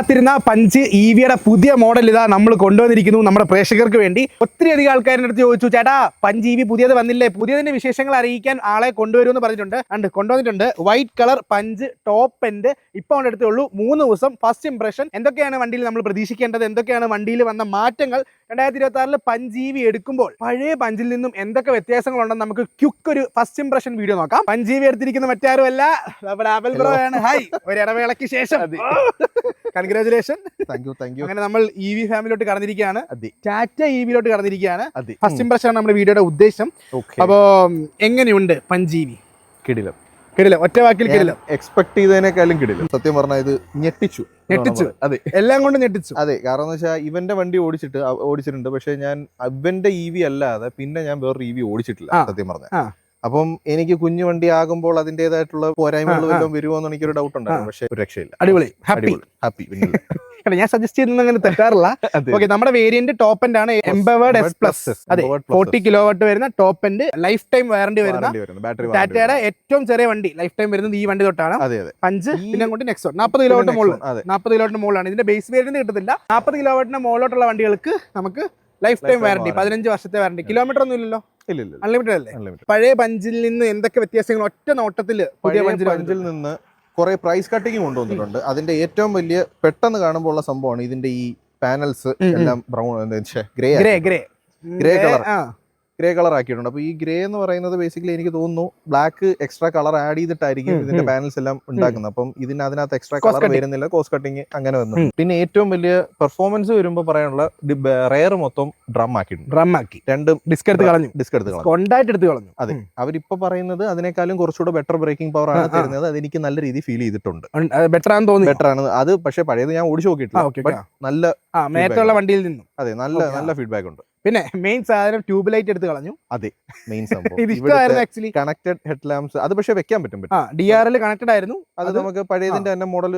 കാത്തിരുന്ന പഞ്ച് EVയുടെ പുതിയ മോഡൽ ഇതാ നമ്മൾ കൊണ്ടുവന്നിരിക്കുന്നു നമ്മുടെ പ്രേക്ഷകർക്ക് വേണ്ടി. ഒത്തിരി അധികം ആൾക്കാരുടെ അടുത്ത് ചോദിച്ചു, ചേട്ടാ പഞ്ച് EV പുതിയത് വന്നില്ലേ, പുതിയതിന്റെ വിശേഷങ്ങൾ അറിയിക്കാൻ ആളെ കൊണ്ടുവരുമെന്ന് പറഞ്ഞിട്ടുണ്ട്. കൊണ്ടുവന്നിട്ടുണ്ട് white colour punch top end. ഇപ്പോൾ അവിടെ അടുത്തുള്ളൂ 3 ദിവസം. ഫസ്റ്റ് ഇംപ്രഷൻ എന്തൊക്കെയാണ് വണ്ടിയിൽ നമ്മൾ പ്രതീക്ഷിക്കേണ്ടത്, എന്തൊക്കെയാണ് വണ്ടിയിൽ വന്ന മാറ്റങ്ങൾ, 2026 പഞ്ച് EV എടുക്കുമ്പോൾ പഴയ പഞ്ചിൽ നിന്നും എന്തൊക്കെ വ്യത്യാസങ്ങളുണ്ടെന്ന് നമുക്ക് ക്വിക്ക് ഒരു ഫസ്റ്റ് ഇംപ്രഷൻ വീഡിയോ നോക്കാം. പഞ്ച് EV എടുത്തിരിക്കുന്ന മറ്റാരുമല്ല, നമ്മുടെ ആബൽ ബ്രോ ആണ്. ഹായ്, ഒരു ഇടവേളയ്ക്ക് ശേഷം കൺഗ്രാജുലേഷൻ. അങ്ങനെ നമ്മൾ EV ഫാമിലിയിലോട്ട് കടന്നിരിക്കുകയാണ്, ടാറ്റ EVയിലോട്ട് കടന്നിരിക്കുകയാണ്. ഫസ്റ്റ് ഇംപ്രഷൻ ആണ് നമ്മുടെ വീഡിയോയുടെ ഉദ്ദേശം. അപ്പോ എങ്ങനെയുണ്ട് പഞ്ച് EV? കിടിലം, ഒറ്റ വാക്കിൽ കിടിലം. എക്സ്പെക്ട് ചെയ്തതിനേക്കാളും കിടിലം. സത്യം പറഞ്ഞാൽ ഇത് ഞെട്ടിച്ചു. അതെ, എല്ലാം കൊണ്ട് ഞെട്ടിച്ചു. അതെ, കാരണം എന്ന് വെച്ചാൽ ഇവന്റെ വണ്ടി ഓടിച്ചിട്ടുണ്ട്, പക്ഷെ ഞാൻ ഇവന്റെ EV അല്ലാതെ പിന്നെ ഞാൻ വേറൊരു EV ഓടിച്ചിട്ടില്ല സത്യം പറഞ്ഞ. അപ്പം എനിക്ക് കുഞ്ഞു വണ്ടി ആകുമ്പോൾ അതിന്റേതായിട്ടുള്ള പോരായ്മകൾ വരുമോന്ന് എനിക്കൊരു ഡൗട്ട് ഉണ്ടായിരുന്നു. പക്ഷെ ഒരു രക്ഷയില്ല, അടിപൊളി, ഹാപ്പി. ഞാൻ സജസ്റ്റ് ചെയ്യുന്നത് അങ്ങനെ തെറ്റാറില്ല. ഓക്കെ, നമ്മുടെ വേരിയന്റ് ടോപ്പ് എൻഡ് ആണ്, എംപവേർഡ് S+. അതെ, 40 kW വരുന്ന top end, life time warranty വരുന്ന ടാറ്റയുടെ ഏറ്റവും ചെറിയ വണ്ടി ലൈഫ് ടൈം വരുന്നത് ഈ വണ്ടി തൊട്ടാണ്. പഞ്ച് പിന്നെ കൊണ്ട് നെക്സോൺ 40 kW മുകളിലാണ്. ഇതിന്റെ ബേസ് വേരിയന്റ് കിട്ടത്തില്ല. 40 kW മുകളിലോട്ടുള്ള വണ്ടികൾക്ക് നമുക്ക് ലൈഫ് ടൈം വാറണ്ടി, 15 വർഷത്തെ വാറണ്ടി. കിലോമീറ്റർ ഒന്നും ഇല്ലല്ലോ, അൺലിമിറ്റഡ് അല്ലേ? പഴയ പഞ്ചിൽ നിന്ന് എന്തൊക്കെ വ്യത്യാസങ്ങൾ ഒറ്റ നോട്ടത്തില് പുതിയ പഞ്ചിൽ നിന്ന് കുറെ പ്രൈസ് കട്ടിങ് കൊണ്ടുവന്നിട്ടുണ്ട്. അതിന്റെ ഏറ്റവും വലിയ പെട്ടെന്ന് കാണുമ്പോൾ ഉള്ള സംഭവമാണ് ഇതിന്റെ ഈ പാനൽസ് എല്ലാം ബ്രൗൺ ഗ്രേ കളർ ആക്കിയിട്ടുണ്ട്. അപ്പൊ ഈ ഗ്രേ എന്ന് പറയുന്നത് ബേസിക്കലി എനിക്ക് തോന്നുന്നു ബ്ലാക്ക് എക്സ്ട്രാ കളർ ആഡ് ചെയ്തിട്ടായിരിക്കും ഇതിന്റെ പാനൽസ് എല്ലാം ഉണ്ടാക്കുന്നത്. അപ്പം അതിനകത്ത് എക്സ്ട്രാ കളർ വരുന്നില്ല, കോസ്റ്റ് കട്ടിങ് അങ്ങനെ വന്നു. പിന്നെ ഏറ്റവും വലിയ പെർഫോമൻസ് വരുമ്പോൾ പറയാനുള്ള റെയർ മൊത്തം ഡ്രം ആക്കി രണ്ടും ഡിസ്ക് എടുത്ത് കളഞ്ഞു. അതെ, അവരിപ്പോ പറയുന്നത് അതിനേക്കാളും കുറച്ചുകൂടെ ബെറ്റർ ബ്രേക്കിംഗ് പവർ ആണ് തരുന്നത്. അതെനിക്ക് നല്ല രീതിയിൽ ഫീൽ ചെയ്തിട്ടുണ്ട്. ബെറ്റർ ആണ് അത്. പക്ഷെ പഴയത് ഞാൻ ഓടിച്ചു നോക്കിയിട്ടില്ല, നല്ല വണ്ടിയിൽ നിന്നും അതെ നല്ല ഫീഡ്ബാക്ക് ഉണ്ട്. പിന്നെ മെയിൻ സാധനം ട്യൂബ് ലൈറ്റ് എടുത്ത് കളഞ്ഞു. അതെ, മെയിൻ സംഭവം കണക്റ്റഡ് ഹെഡ് ലാംപ്സ്. അത് പക്ഷെ വെക്കാൻ പറ്റും. DRL കണക്റ്റഡ് ആയിരുന്നു. അത് നമുക്ക് പഴയതിന്റെ തന്നെ മോഡൽ.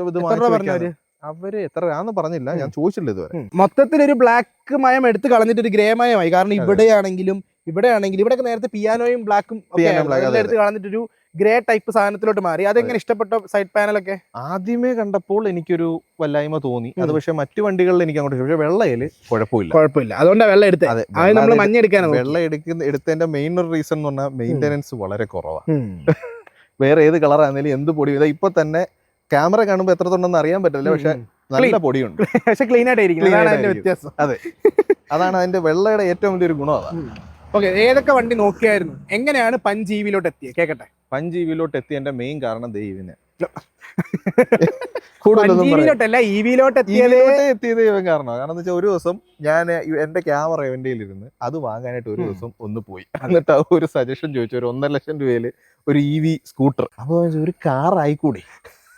അവര് എത്രയാന്ന് പറഞ്ഞില്ല, ഞാൻ ചോദിച്ചില്ല ഇതുവരെ. മൊത്തത്തിൽ ഒരു ബ്ലാക്ക് മയം എടുത്ത് കളഞ്ഞിട്ട് ഒരു ഗ്രേ മയമായി. കാരണം ഇവിടെയാണെങ്കിലും ഇവിടെയൊക്കെ നേരത്തെ പിയാനോയും ബ്ലാക്കും എടുത്ത് കളഞ്ഞിട്ടൊരു ഗ്രേ ടൈപ്പ് സാധനത്തിലോട്ട് മാറി. അതെങ്ങനെ ഇഷ്ടപ്പെട്ട സൈഡ് പാനലൊക്കെ? ആദ്യമേ കണ്ടപ്പോൾ എനിക്കൊരു വല്ലായ്മ തോന്നി. അത് പക്ഷെ മറ്റു വണ്ടികളിൽ എനിക്ക് അങ്ങോട്ട്, പക്ഷെ വെള്ളയില് കുഴപ്പമില്ല. അതുകൊണ്ടാണ് വെള്ളം എടുത്തത്. നമ്മൾ മഞ്ഞ എടുക്കാനാണ്. വെള്ളം എടുത്തതിന്റെ മെയിൻ ഒരു റീസൺ എന്ന് പറഞ്ഞാൽ മെയിന്റനൻസ് വളരെ കുറവാണ്. വേറെ ഏത് കളറാണെങ്കിലും എന്ത് പൊടി, ഇപ്പൊ തന്നെ ക്യാമറ കാണുമ്പോൾ എത്രത്തോണ്ടെന്ന് അറിയാൻ പറ്റില്ല, പക്ഷെ നല്ല പൊടിയുണ്ട്, പക്ഷെ ക്ലീൻ ആയിട്ടായിരിക്കും. വ്യത്യാസം അതെ, അതാണ് അതിന്റെ വെള്ളയുടെ ഏറ്റവും വലിയൊരു ഗുണം. അതാണ്. ഓക്കെ, ഏതൊക്കെ വണ്ടി നോക്കിയായിരുന്നു? എങ്ങനെയാണ് പഞ്ച് EVയിലോട്ട് എത്തിയത്? കേക്കട്ടെ. പഞ്ച് EVയിലോട്ട് എത്തിയതിന്റെ മെയിൻ കാരണം ദൈവനെ എത്തിയത് ഇവൻ കാരണമാണ്. കാരണം എന്താ വെച്ചാൽ ഒരു ദിവസം ഞാൻ എന്റെ ക്യാമറ എന്റെ ഇരുന്ന് അത് വാങ്ങാനായിട്ട് ഒരു ദിവസം ഒന്ന് പോയി. എന്നിട്ട് ഒരു സജഷൻ ചോദിച്ചു, ഒരു 1.5 ലക്ഷം രൂപയില് ഒരു EV സ്കൂട്ടർ. അപ്പൊ ഒരു കാർ ആയിക്കൂടി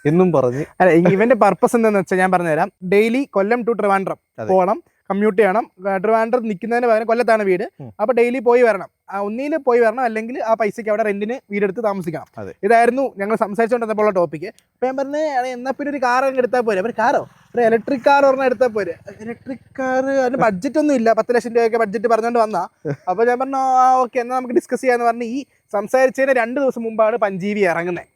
എന്നും പറഞ്ഞ്. അല്ല, ഇവന്റെ പർപ്പസ് എന്താണെന്ന് വെച്ചാൽ ഞാൻ പറഞ്ഞുതരാം. ഡെയിലി കൊല്ലം ടു ട്രിവാൻഡ്രം പോകണം, കമ്മ്യൂട്ട് ചെയ്യണം. ട്രിവാൻഡ്രം നിൽക്കുന്നതിന് പകരം കൊല്ലത്താണ് വീട്. അപ്പൊ ഡെയിലി പോയി വരണം. ഒന്നിയിൽ പോയി വരണം, അല്ലെങ്കിൽ ആ പൈസക്ക് അവിടെ റെന്റിന് വീടെടുത്ത് താമസിക്കണം. ഇതായിരുന്നു ഞങ്ങൾ സംസാരിച്ചുകൊണ്ടിരുന്നപ്പോൾ ടോപ്പിക്ക്. അപ്പൊ ഞാൻ പറഞ്ഞു, എന്നാ പിന്നെ ഒരു കാർ അങ്ങ് എടുത്താൽ പോരെ. കാറോ, ഒരു ഇലക്ട്രിക് കാർ പറഞ്ഞാൽ എടുത്താൽ പോരെ. ഇലക്ട്രിക് കാർ അതിന് ബഡ്ജറ്റ് ഒന്നും ഇല്ല, 10 ലക്ഷം രൂപയൊക്കെ ബഡ്ജറ്റ് പറഞ്ഞുകൊണ്ട് വന്നാ. അപ്പൊ ഞാൻ പറഞ്ഞു ഓക്കെ, എന്നാൽ നമുക്ക് ഡിസ്കസ് ചെയ്യാന്ന് പറഞ്ഞ് ഈ സംസാരിച്ചതിന് 2 ദിവസം മുമ്പാണ് പഞ്ച് EV ഇറങ്ങുന്നത്.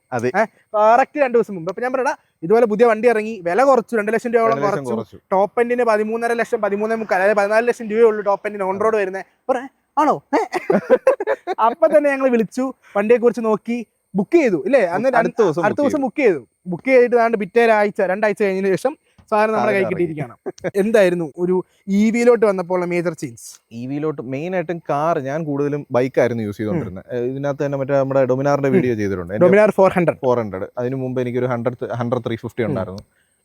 കറക്റ്റ് 2 ദിവസം മുമ്പ്. അപ്പൊ ഞാൻ പറയാ, ഇതുപോലെ പുതിയ വണ്ടി ഇറങ്ങി, വില കുറച്ചു, 2 ലക്ഷം രൂപയോളം കുറച്ചു. ടോപ്പ് എൻഡിന് 13.5 ലക്ഷം, 13.3, അതായത് 14 ലക്ഷം രൂപയുള്ളൂ ടോപ്പ് എൻഡിന് ഓൺ റോഡ് വരുന്നത്. പറയാ ആണോ? അപ്പൊ തന്നെ ഞങ്ങൾ വിളിച്ചു, വണ്ടിയെ കുറിച്ച് നോക്കി, ബുക്ക് ചെയ്തു. ഇല്ലേ, അന്ന് അടുത്ത ദിവസം ബുക്ക് ചെയ്തിട്ട് പിറ്റേ 2 ആഴ്ച കഴിഞ്ഞതിന് ശേഷം സാധനം നമ്മുടെ കൈ കിട്ടിയിരിക്കുകയാണ്. എന്തായിരുന്നു ഒരു EVയിലോട്ട് വന്നപ്പോൾ മേജർ ചേഞ്ച്? EVയിലോട്ട് മെയിൻ ആയിട്ടും കാർ, ഞാൻ കൂടുതലും ബൈക്കായിരുന്നു യൂസ് ചെയ്തോണ്ടിരുന്നത്. ഇതിനകത്ത് തന്നെ മറ്റേ നമ്മുടെ ഡൊമിനാറിന്റെ വീഡിയോ ചെയ്തിട്ടുണ്ട്, ഡൊമിനാർ 400. അതിന് മുമ്പ് എനിക്കൊരു 100 350 ഉണ്ടായിരുന്നു.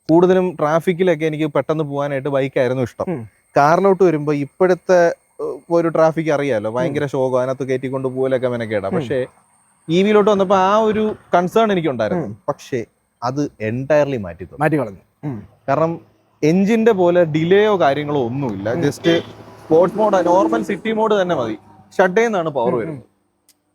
കൂടുതലും ട്രാഫിക്കിലൊക്കെ എനിക്ക് പെട്ടെന്ന് പോകാനായിട്ട് ബൈക്കായിരുന്നു ഇഷ്ടം. കാറിലോട്ട് വരുമ്പോ ഇപ്പോഴത്തെ ഒരു ട്രാഫിക് അറിയാലോ, ഭയങ്കര ശോകം, അതിനകത്ത് കയറ്റിക്കൊണ്ട് പോകലൊക്കെ മെനക്കേടാ. പക്ഷേ EVയിലോട്ട് വന്നപ്പോ ആ ഒരു കൺസേൺ എനിക്കുണ്ടായിരുന്നു. പക്ഷേ അത് എൻറ്റയർലി മാറ്റി കളഞ്ഞു. കാരണം എഞ്ചിന്റെ പോലെ ഡിലേയോ കാര്യങ്ങളോ ഒന്നുമില്ല. Just sports mode, normal city mode തന്നെ മതി. ഷട്ട് ചെയ്യുന്നതാണ് പവർ വരുന്നത്.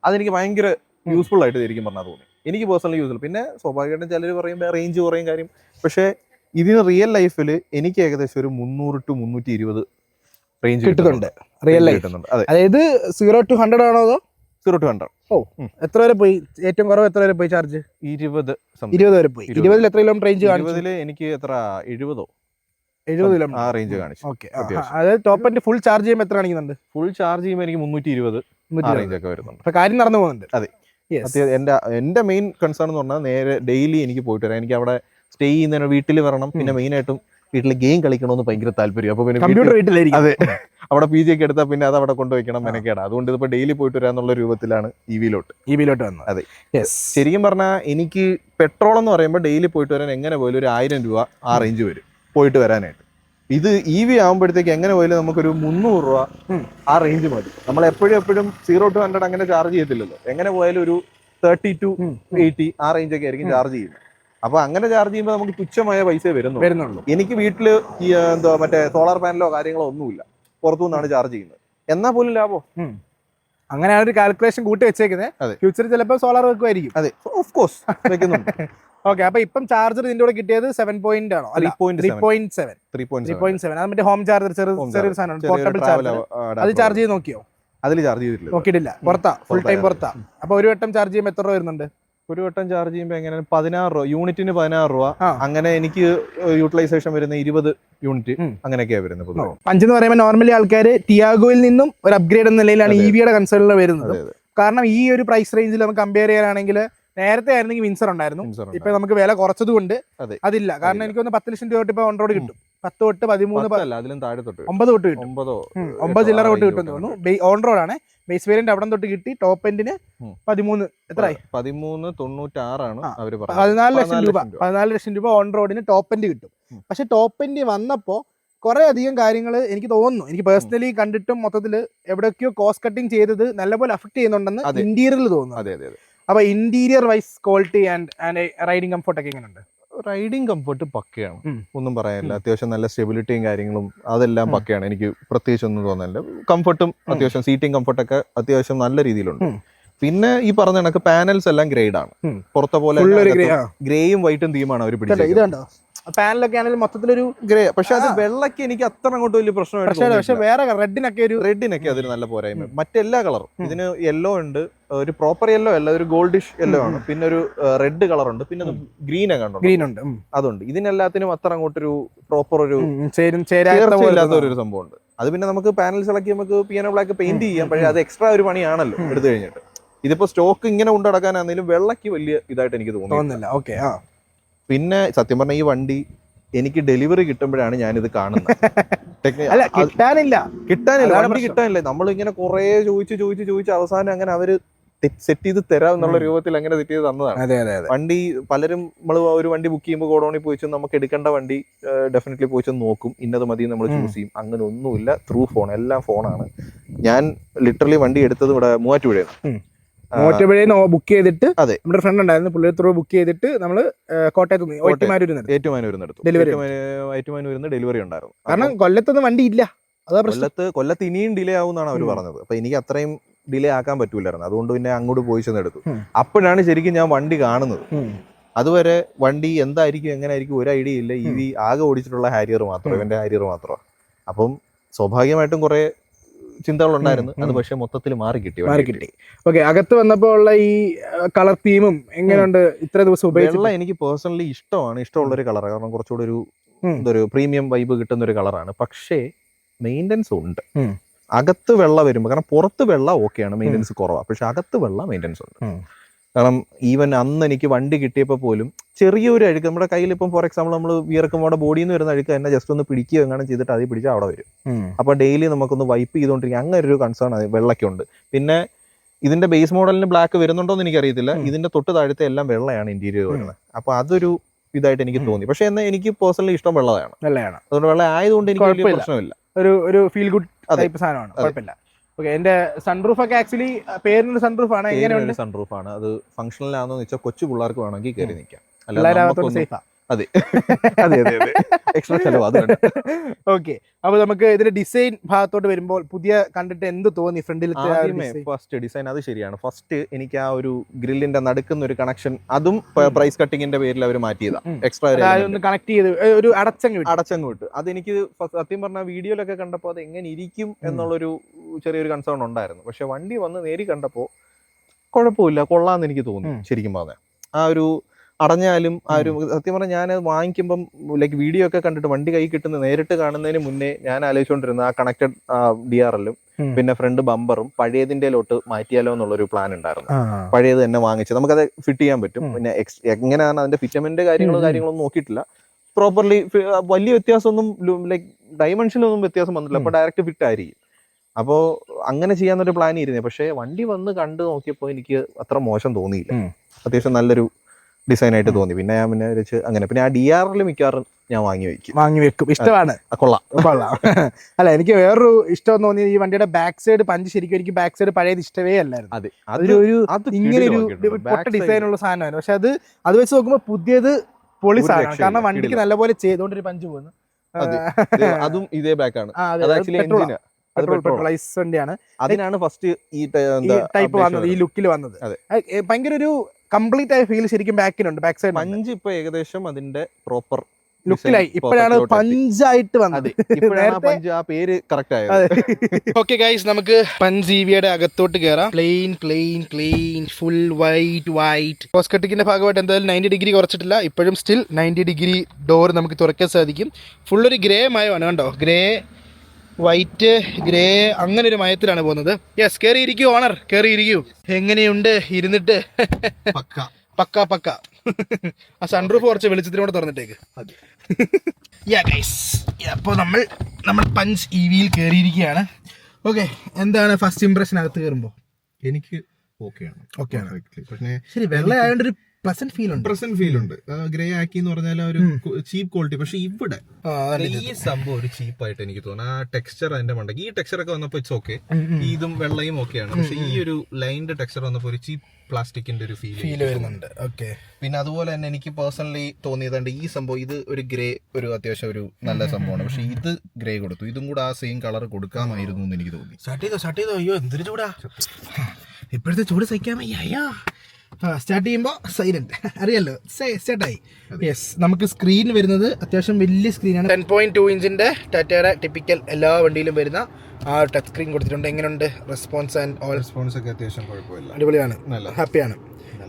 അതെനിക്ക് ഭയങ്കര യൂസ്ഫുൾ ആയിട്ട് ശരിക്കും പറഞ്ഞാൽ തോന്നി. എനിക്ക് പേഴ്സണലി യൂസ്ഫുൾ. പിന്നെ സ്വാഭാവികമായിട്ടും ചിലർ പറയുമ്പോൾ റേഞ്ച് കുറയും കാര്യം. പക്ഷേ ഇതിന് റിയൽ ലൈഫിൽ എനിക്ക് ഏകദേശം ഒരു 300 to 320 റേഞ്ച് കിട്ടുന്നുണ്ട്. റിയൽ ലൈഫ് കിട്ടുന്നുണ്ട്. അതായത് 0 to 100 ആണോ അതോ 0 to 100? എത്ര വരെ പോയി? ഏറ്റവും കുറവ് എത്ര വരെ പോയി ചാർജ്? 20 വരെ പോയി. 20 എത്ര കിലോമീറ്റർ റേഞ്ച്? 20 എനിക്ക് എത്ര 70 70 ആ കിലോമീറ്റർ റേഞ്ച് കാണിച്ചു. ഓക്കെ. അതായത് ടോപ്പ് എൻഡ് ഫുൾ ചാർജ് ചെയ്യുമ്പോൾ എത്ര കാണിക്കുന്നുണ്ട്? ഫുൾ ചാർജ് ചെയ്യുമ്പോൾ എനിക്ക് 320 ആ റേഞ്ച് ഒക്കെ വരുന്നുണ്ട്. അപ്പൊ കാര്യം നടന്നു പോകുന്നുണ്ട്. അതെ. എന്റെ മെയിൻ കൺസേൺ എന്ന് പറഞ്ഞാൽ നേരെ ഡെയിലി എനിക്ക് പോയിട്ട് വരാം. എനിക്ക് അവിടെ സ്റ്റേ ചെയ്യുന്നതിന് വീട്ടിൽ വരണം. പിന്നെ മെയിനായിട്ടും വീട്ടിൽ ഗെയിം കളിക്കണമെന്ന് ഭയങ്കര താല്പര്യം. അപ്പൊ പിന്നെ കമ്പ്യൂട്ടർ വീട്ടിലായിരിക്കും. അതെ, അവിടെ PG ഒക്കെ എടുത്താൽ പിന്നെ അത് അവിടെ കൊണ്ടുവയ്ക്കണം, മെനക്കേടാ. അതുകൊണ്ട് ഇതിപ്പോ ഡെയിലി പോയിട്ട് വരാന്നുള്ള രൂപത്തിലാണ് EV-ലോട്ട് വന്നത്. അതെ. ശരിക്കും പറഞ്ഞാൽ എനിക്ക് പെട്രോൾ എന്ന് പറയുമ്പോൾ ഡെയിലി പോയിട്ട് വരാൻ എങ്ങനെ പോയാലും ഒരു 1000 രൂപ ആ റേഞ്ച് വരും പോയിട്ട് വരാനായിട്ട്. ഇത് EV ആകുമ്പോഴത്തേക്ക് എങ്ങനെ പോയാലും നമുക്കൊരു 300 രൂപ ആ റേഞ്ച് മതി. നമ്മൾ എപ്പോഴും 0 to 100 അങ്ങനെ ചാർജ് ചെയ്യത്തില്ലല്ലോ. എങ്ങനെ പോയാലും ഒരു 30 to 80 ആ റേഞ്ച് ഒക്കെ ആയിരിക്കും ചാർജ് ചെയ്യുന്നത്. അപ്പൊ അങ്ങനെ ചാർജ് ചെയ്യുമ്പോൾ നമുക്ക് തുച്ഛമായ പൈസ വരുന്നുള്ളൂ. എനിക്ക് വീട്ടില് എന്തോ മറ്റേ സോളാർ പാനലോ കാര്യങ്ങളോ ഒന്നുമില്ല, പുറത്തുനിന്നാണ് ചാർജ് ചെയ്യുന്നത്. എന്നാൽ പോലും ലാഭം. അങ്ങനെയാണ് ഒരു കാൽക്കുലേഷൻ കൂട്ടി വെച്ചേക്കുന്നത്. ഫ്യൂച്ചറിൽ ചിലപ്പോൾ സോളാർ വെക്കുമായിരിക്കും. അതെ, ഓഫ് കോഴ്സ് വെക്കുന്നുണ്ട്. ഓക്കെ. അപ്പൊ ഇപ്പം ചാർജർ ഇതിന്റെ കൂടെ കിട്ടിയത് 7 പോയിന്റ് ആണോ? 3.7. അത് മറ്റേ ഹോം ചാർജർ, ചെറിയൊരു സാധനം, പോർട്ടബിൾ ചാർജർ. അത് ചാർജ് ചെയ്ത് നോക്കിയോ? അതിൽ ചാർജ് നോക്കിയിട്ടില്ല. പുറത്താ, ഫുൾ ടൈം പുറത്താ. അപ്പൊ ഒരു വട്ടം ചാർജ് ചെയ്യുമ്പോൾ എത്ര രൂപ വരുന്നുണ്ട്? ഒരു വട്ടം ചാർജ് ചെയ്യുമ്പോൾ എങ്ങനെ 16 രൂപ, യൂണിറ്റിന് 16 രൂപ. അങ്ങനെ എനിക്ക് യൂട്ടിലൈസേഷൻ വരുന്ന 20 യൂണിറ്റ് അങ്ങനെയൊക്കെയാണ് വരുന്നത്. 5 എന്ന് പറയുമ്പോൾ നോർമലി ആൾക്കാർ ടിയാഗോയിൽ നിന്നും ഒരു അപ്ഗ്രേഡ് എന്ന നിലയിലാണ് EV-യുടെ കൺസേണിൽ വരുന്നത്. കാരണം ഈ ഒരു പ്രൈസ് റേഞ്ചിൽ നമുക്ക് കമ്പയർ ചെയ്യാനാണെങ്കിൽ നേരത്തെ ആയിരുന്നെങ്കിൽ വിൻസർ ഉണ്ടായിരുന്നു. ഇപ്പൊ നമുക്ക് വില കുറച്ചത് കൊണ്ട് അതില്ല. കാരണം എനിക്ക് 10 ലക്ഷം രൂപ തൊട്ട് ഇപ്പൊ ഓൺ റോഡ് കിട്ടും. 10 തൊട്ട് 13, അതിലും താഴെ തൊട്ട് 9 തൊട്ട് കിട്ടും. 9 ചില്ലറ തൊട്ട് കിട്ടും തോന്നുന്നു. ഓൺ റോഡ് ആണ്. ബേസ് വേരിയന്റ് അവിടെ തൊട്ട് കിട്ടി. ടോപ്പ് എൻഡിന് 13 എത്രയായി? 1396 ആണ് അവര് 14 ലക്ഷം രൂപ ഓൺ റോഡിന് ടോപ്പ് എൻഡ് കിട്ടും. പക്ഷെ ടോപ്പ് എൻഡ് വന്നപ്പോ കുറെ അധികം കാര്യങ്ങൾ എനിക്ക് തോന്നുന്നു, എനിക്ക് പേഴ്സണലി കണ്ടിട്ടും മൊത്തത്തിൽ എവിടെയൊക്കെയോ കോസ്റ്റ് കട്ടിങ് ചെയ്തത് നല്ലപോലെ അഫക്ട് ചെയ്യുന്നുണ്ടെന്ന് ഇന്റീരിയറിൽ തോന്നുന്നു. അപ്പൊ interior wise quality and riding comfort ഒക്കെ എങ്ങനെയുണ്ട്? റൈഡിങ് കംഫർട്ട് പക്കയാണ്, ഒന്നും പറയാനില്ല. അത്യാവശ്യം നല്ല സ്റ്റെബിലിറ്റിയും കാര്യങ്ങളും അതെല്ലാം പക്കയാണ്. എനിക്ക് പ്രത്യേകിച്ച് ഒന്നും തോന്നുന്നില്ല. കംഫർട്ടും അത്യാവശ്യം സീറ്റിംഗ് കംഫർട്ടൊക്കെ അത്യാവശ്യം നല്ല രീതിയിലുണ്ട്. പിന്നെ ഈ പറഞ്ഞ കണക്ക് പാനൽസ് എല്ലാം ഗ്രേഡ് ആണ്. പുറത്തെ പോലെ ഗ്രേയും വൈറ്റും തീമാണ് അവർ പിടിച്ചത്. പാനലൊക്കെ ആണെങ്കിലും മൊത്തത്തിലൊരു ഗ്രേ. പക്ഷെ അത് വെള്ളക്ക് എനിക്ക് അത്ര അങ്ങോട്ട് വലിയ പ്രശ്നമായിട്ട്. പക്ഷെ വേറെ റെഡിനൊക്കെ അതൊരു നല്ല പോരായ്മ. മറ്റെല്ലാ കളറും ഇതിന് യെല്ലോ ഉണ്ട്, ഒരു പ്രോപ്പർ യെല്ലോ അല്ല, ഒരു ഗോൾഡിഷ് യെല്ലോ ആണ്. പിന്നെ ഒരു റെഡ് കളർ ഉണ്ട്, പിന്നെ ഗ്രീൻ ഉണ്ട്. അതുണ്ട്. ഇതിനെല്ലാത്തിനും അത്ര അങ്ങോട്ടൊരു പ്രോപ്പർ ഒരു ചേർച്ചയില്ലാത്ത ഒരു സംഭവം ഉണ്ട്. അത് പിന്നെ നമുക്ക് പാനൽസ് ഇളക്കി നമുക്ക് പിയാനോ ബ്ലാക്ക് പെയിന്റ് ചെയ്യാം. പക്ഷെ അത് എക്സ്ട്രാ ഒരു പണിയാണല്ലോ എടുത്തു കഴിഞ്ഞിട്ട്. ഇതിപ്പോ സ്റ്റോക്ക് ഇങ്ങനെ കൊണ്ടു നടക്കാനാണെങ്കിലും വെള്ളക്ക് വലിയ ഇതായിട്ട് എനിക്ക് തോന്നുന്നില്ല. ഓക്കെ. പിന്നെ സത്യം പറഞ്ഞ ഈ വണ്ടി എനിക്ക് ഡെലിവറി കിട്ടുമ്പോഴാണ് ഞാനിത് കാണുന്നത്. കിട്ടാനില്ല വണ്ടി കിട്ടാനില്ല. നമ്മളിങ്ങനെ കുറെ ചോദിച്ച് അവസാനം അങ്ങനെ അവര് സെറ്റ് ചെയ്ത് തരാം എന്നുള്ള രൂപത്തിൽ അങ്ങനെ സെറ്റ് ചെയ്ത് തന്നതാണ്. വണ്ടി പലരും നമ്മൾ ഒരു വണ്ടി ബുക്ക് ചെയ്യുമ്പോൾ ഗോഡൌണിൽ പോയിച്ച് നമുക്ക് എടുക്കേണ്ട വണ്ടി ഡെഫിനറ്റ്ലി പോയിച്ച് നോക്കും, ഇന്നത് മതി നമ്മൾ ചൂസ് ചെയ്യും. അങ്ങനെ ഒന്നുമില്ല. ത്രൂ ഫോൺ, എല്ലാം ഫോണാണ്. ഞാൻ ലിറ്ററലി വണ്ടി എടുത്തത് ഇവിടെ മൂവാറ്റുപുഴയാണ്. ബുക്ക് ചെയ്തിട്ട് നമ്മുടെ ഫ്രണ്ട് ഉണ്ടായിരുന്നു, പുള്ളി ത്രൂ ബുക്ക് ചെയ്തിട്ട് നമ്മള് കോട്ടയത്ത് ഏറ്റുമാനൂരിന്ന് ഡെലിവറി ഉണ്ടായിരുന്നു. കാരണം കൊല്ലത്തൊന്നും വണ്ടി ഇല്ല. കൊല്ലത്ത് ഇനിയും ഡിലേ ആവും എന്നാണ് അവർ പറഞ്ഞത്. അപ്പൊ എനിക്ക് അത്രയും ഡിലേ ആക്കാൻ പറ്റൂലായിരുന്നു. അതുകൊണ്ട് പിന്നെ അങ്ങോട്ട് പോയി ചെന്നെടുത്തു. അപ്പോഴാണ് ശരിക്കും ഞാൻ വണ്ടി കാണുന്നത്. അതുവരെ വണ്ടി എന്തായിരിക്കും എങ്ങനെയായിരിക്കും ഒരു ഐഡിയ ഇല്ല. EV ആകെ ഓടിച്ചിട്ടുള്ള ഹാരിയർ മാത്രം, ഇവന്റെ ഹാരിയർ മാത്രമാണ്. അപ്പം സ്വാഭാവികമായിട്ടും കുറെ ചിന്തകൾ ഉണ്ടായിരുന്നു. അത് പക്ഷെ മൊത്തത്തിൽ മാറി കിട്ടി. ഓക്കെ. അകത്ത് വന്നപ്പോ ഉള്ള ഈ കളർ തീമും എങ്ങനെയുണ്ട്? ഇത്ര ദിവസം വെള്ള എനിക്ക് പേഴ്സണലി ഇഷ്ടമുള്ള ഒരു കളറാണ്. കാരണം കുറച്ചുകൂടി ഒരു പ്രീമിയം വൈബ് കിട്ടുന്ന ഒരു കളറാണ്. പക്ഷേ മെയിൻ്റെനൻസ് ഉണ്ട്. അകത്ത് വെള്ള വരുമ്പോൾ, കാരണം പുറത്ത് വെള്ള ഓക്കെയാണ്, മെയിൻ്റെനൻസ് കുറവാണ്. പക്ഷെ അകത്ത് വെള്ള മെയിൻ്റെനൻസ് ഉണ്ട്. കാരണം ഈവൻ അന്ന് എനിക്ക് വണ്ടി കിട്ടിയപ്പോൾ പോലും ചെറിയൊരു അഴുക്ക് നമ്മുടെ കയ്യിൽ, ഇപ്പം ഫോർ എക്സാമ്പിൾ നമ്മൾ വിയർക്കുമ്പോൾ അവിടെ ബോഡിയിൽ നിന്ന് വരുന്ന അഴുക്ക് തന്നെ ജസ്റ്റ് ഒന്ന് പിടിക്കുക എങ്ങനെ ചെയ്തിട്ട് അതിൽ പിടിച്ചാൽ അവിടെ വരും. അപ്പോൾ ഡെയിലി നമുക്കൊന്ന് വൈപ്പ് ചെയ്തുകൊണ്ടിരിക്കുക. അങ്ങനെ ഒരു കൺസേൺ വെള്ളയ്ക്കുണ്ട്. പിന്നെ ഇതിന്റെ ബേസ് മോഡലിന് ബ്ലാക്ക് വരുന്നുണ്ടോ എന്ന് എനിക്കറിയത്തില്ല. ഇതിന്റെ തൊട്ട് താഴത്തെ എല്ലാം വെള്ളയാണ് ഇന്റീരിയർ വരുന്നത്. അപ്പോൾ അതൊരു ഇതായിട്ട് എനിക്ക് തോന്നി. പക്ഷെ എന്നാൽ എനിക്ക് പേഴ്സണലി ഇഷ്ടം വെള്ളയാണ്. അതുകൊണ്ട് വെള്ള ആയതുകൊണ്ട് എനിക്ക് വലിയ പ്രശ്നമില്ല. ഒരു ഫീൽ ഗുഡ് ടൈപ്പ് സാധനമാണ്, കുഴപ്പമില്ല. ഓക്കെ. എന്റെ സൺറൂഫ് ഒക്കെ ആക്ച്വലി പേരിന് സൺറൂഫ് ആണ്. എങ്ങനെയുണ്ട്? സൺറൂഫ് ആണ്. അത് ഫംഗ്ഷണൽ ആണെന്ന് വെച്ചാൽ കൊച്ചു പിള്ളേർക്ക് വേണമെങ്കിൽ കയറി നിൽക്കാം. അതെ. എക്സ്ട്രാ ചെലവ് അത്. ഓക്കെ. അപ്പൊ നമുക്ക് ഇതിന്റെ ഡിസൈൻ ഭാഗത്തോട്ട് വരുമ്പോൾ പുതിയ കണ്ടിട്ട് എന്ത് തോന്നി? ഫ്രണ്ടിലത്തെ ഫസ്റ്റ് ഡിസൈൻ അത് ശരിയാണ്. ഫസ്റ്റ് എനിക്ക് ആ ഒരു ഗ്രില്ലിന്റെ നടുക്കുന്ന ഒരു കണക്ഷൻ, അതും പ്രൈസ് കട്ടിങ്ങിന്റെ പേരിൽ അവർ മാറ്റിയതാ. എക്സ്ട്രാ കണക്ട് ചെയ്ത് ഒരു അടച്ചങ്ങ് വിട്ട്. അതെനിക്ക് സത്യം പറഞ്ഞ വീഡിയോയിലൊക്കെ കണ്ടപ്പോൾ അത് എങ്ങനെ ഇരിക്കും എന്നുള്ളൊരു ചെറിയൊരു കൺസേൺ ഉണ്ടായിരുന്നു. പക്ഷെ വണ്ടി വന്ന് നേരി കണ്ടപ്പോൾ കുഴപ്പമില്ല, കൊള്ളാന്ന് എനിക്ക് തോന്നി. ശരിക്കും പറഞ്ഞാൽ ആ ഒരു അടഞ്ഞാലും ആ ഒരു സത്യം പറഞ്ഞാൽ ഞാൻ വാങ്ങിക്കുമ്പം ലൈക്ക് വീഡിയോ ഒക്കെ കണ്ടിട്ട് വണ്ടി കൈ കിട്ടുന്ന നേരിട്ട് കാണുന്നതിന് മുന്നേ ഞാൻ ആലോചിച്ചുകൊണ്ടിരുന്ന ആ കണക്റ്റഡ് DRL-ഉം പിന്നെ ഫ്രണ്ട് ബമ്പറും പഴയതിൻ്റെലോട്ട് മാറ്റിയാലോ എന്നുള്ളൊരു പ്ലാൻ ഉണ്ടായിരുന്നു. പഴയത് തന്നെ വാങ്ങിച്ച് നമുക്കത് ഫിറ്റ് ചെയ്യാൻ പറ്റും. പിന്നെ എങ്ങനെയാണ് അതിന്റെ ഫിറ്റമെന്റ് കാര്യങ്ങളൊന്നും നോക്കിയിട്ടില്ല. പ്രോപ്പർലി വലിയ വ്യത്യാസമൊന്നും ലൈക്ക് ഡൈമെൻഷനൊന്നും വ്യത്യാസം വന്നില്ല. അപ്പൊ ഡയറക്റ്റ് ഫിറ്റ് ആയിരിക്കും. അപ്പോൾ അങ്ങനെ ചെയ്യാന്നൊരു പ്ലാൻ ഇരുന്നേ. പക്ഷെ വണ്ടി വന്ന് കണ്ടു നോക്കിയപ്പോൾ എനിക്ക് അത്ര മോശം തോന്നിയില്ല. അത്യാവശ്യം നല്ലൊരു ഡിസൈൻ ആയിട്ട് തോന്നി. പിന്നെ ഞാൻ പിന്നെ വെച്ച് അങ്ങനെ പിന്നെ ആ DRL മിക്കവാറും ഞാൻ വാങ്ങി വെക്കും. ഇഷ്ടമാണ്, കൊള്ളാം. അല്ല, എനിക്ക് വേറൊരു ഇഷ്ടം തോന്നിയത് ഈ വണ്ടിയുടെ ബാക്ക് സൈഡ് പഞ്ച് ശരിക്കും എനിക്ക് ബാക്ക് സൈഡ് പഴയത് ഇഷ്ടമേ അല്ലായിരുന്നു. ഇങ്ങനെ ഒരു പൊട്ട ഡിസൈനുള്ള സാധനമായിരുന്നു. പക്ഷെ അത് വെച്ച് നോക്കുമ്പോൾ പുതിയത് പൊളി സാധനമാണ്. കാരണം വണ്ടിക്ക് നല്ലപോലെ ചെയ്തുകൊണ്ടൊരു പഞ്ച് പോകുന്നു. അതും ഇതേ ബാക്കാണ്. പെട്രോളൈസ് വണ്ടിയാണ്. അതിനാണ് ഫസ്റ്റ് ഈ ടൈപ്പ് വന്നത്, ഈ ലുക്കിൽ വന്നത്. ഭയങ്കര ഒരു കംപ്ലീറ്റ് ആയ ഫീൽ ശരിക്കും ബാക്കിലുണ്ട്. ബാക്ക് സൈഡ് പഞ്ച് ഇപ്പൊ ഏകദേശം അതിന്റെ പ്രോപ്പർ ലുക്കിലായി. ഇപ്പോഴാണ് പഞ്ചായിട്ട് വന്നത്. ആ പേര് കറക്റ്റ് ആയത്. ഓക്കെ ഗൈസ്, നമുക്ക് പഞ്ച് EV-യുടെ അകത്തോട്ട് കയറാം. Plain full white. കോസ്കട്ടിക്കിന്റെ ഭാഗമായിട്ട് എന്തായാലും 90 ഡിഗ്രി കുറച്ചിട്ടില്ല. ഇപ്പോഴും സ്റ്റിൽ 90 ഡിഗ്രി ഡോർ നമുക്ക് തുറക്കാൻ സാധിക്കും. ഫുൾ ഒരു ഗ്രേ മയമാണ്, കണ്ടോ? ഗ്രേ വൈറ്റ് ഗ്രേ അങ്ങനെ ഒരു മയത്തിലാണ് പോകുന്നത്. യെസ്, കയറിയിരിക്കൂ ഓണർ, കയറിയിരിക്കൂ. എങ്ങനെയുണ്ട് ഇരുന്നിട്ട്? പക്ക. ആ സൺറൂഫ് കുറച്ച് വെളിച്ചത്തിനോട് തുറന്നിട്ടേക്ക്. അപ്പോൾ നമ്മൾ പഞ്ച് EV-യിൽ കയറിയിരിക്കുകയാണ്. ഓക്കെ, എന്താണ് ഫസ്റ്റ് ഇംപ്രഷൻ അകത്ത് കയറുമ്പോൾ? എനിക്ക് ഓക്കെയാണ്. പക്ഷേ ശരി, വെള്ളമായോണ്ട് ഒരു പ്രസന്റ് ഫീൽ ഉണ്ട്. ഗ്രേ ആക്കി എന്ന് പറഞ്ഞാൽ ഒരു ചീപ്പ് ക്വാളിറ്റി. പക്ഷെ ഇവിടെ ഈ സംഭവം ഒരു ചീപ്പായിട്ട് എനിക്ക് തോന്നുന്നു. ആ ടെക്സ്ചർ അതിന്റെ മണ്ടക്ക്, ഈ ടെക്സ്ചർ ഒക്കെ വന്നപ്പോ ഇറ്റ്സ് ഓക്കെ, ഇതും വെള്ളയും ഓക്കെയാണ്. പക്ഷെ ഈ ഒരു ലൈനിന്റെ ടെക്സ്ചർ വന്നപ്പോ ഒരു ചീപ്പ് പ്ലാസ്റ്റിക്കിന്റെ ഒരു ഫീൽ വരുന്നുണ്ട്. ഓക്കെ, പിന്നെ അതുപോലെ തന്നെ എനിക്ക് പേഴ്സണലി തോന്നിയതുണ്ട് ഈ സംഭവം, ഇത് ഒരു ഗ്രേ ഒരു അത്യാവശ്യം ഒരു നല്ല സംഭവമാണ്. പക്ഷെ ഇത് ഗ്രേ കൊടുത്തു, ഇതും കൂടെ ആ സെയിം കളർ കൊടുക്കാമായിരുന്നു എന്ന് എനിക്ക് തോന്നി. സ്റ്റാർട്ട് ചെയ്തോ. അയ്യോ, എന്തൊരു ചൂടാ! ഇപ്പോഴത്തെ ചൂട് സഹിക്കാൻ വയ്യ. സ്റ്റാർട്ട് ചെയ്യുമ്പോൾ സൈലന്റ്, അറിയാലോ, സ്റ്റാർട്ടായി. യെസ്, നമുക്ക് സ്ക്രീൻ വരുന്നത് അത്യാവശ്യം വലിയ സ്ക്രീനാണ്. 10.2 ഇഞ്ചിന്റെ ടാറ്റയുടെ ടിപ്പിക്കൽ എല്ലാ വണ്ടിയിലും വരുന്ന ആ ടച്ച് സ്ക്രീൻ കൊടുത്തിട്ടുണ്ട്. എങ്ങനെയുണ്ട് റെസ്പോൺസ് ആൻഡ് ഓൾ? റെസ്പോൺസ് ഒക്കെ അത്യാവശ്യം കുഴപ്പമില്ല, അടിപൊളിയാണ്, ഹാപ്പിയാണ്.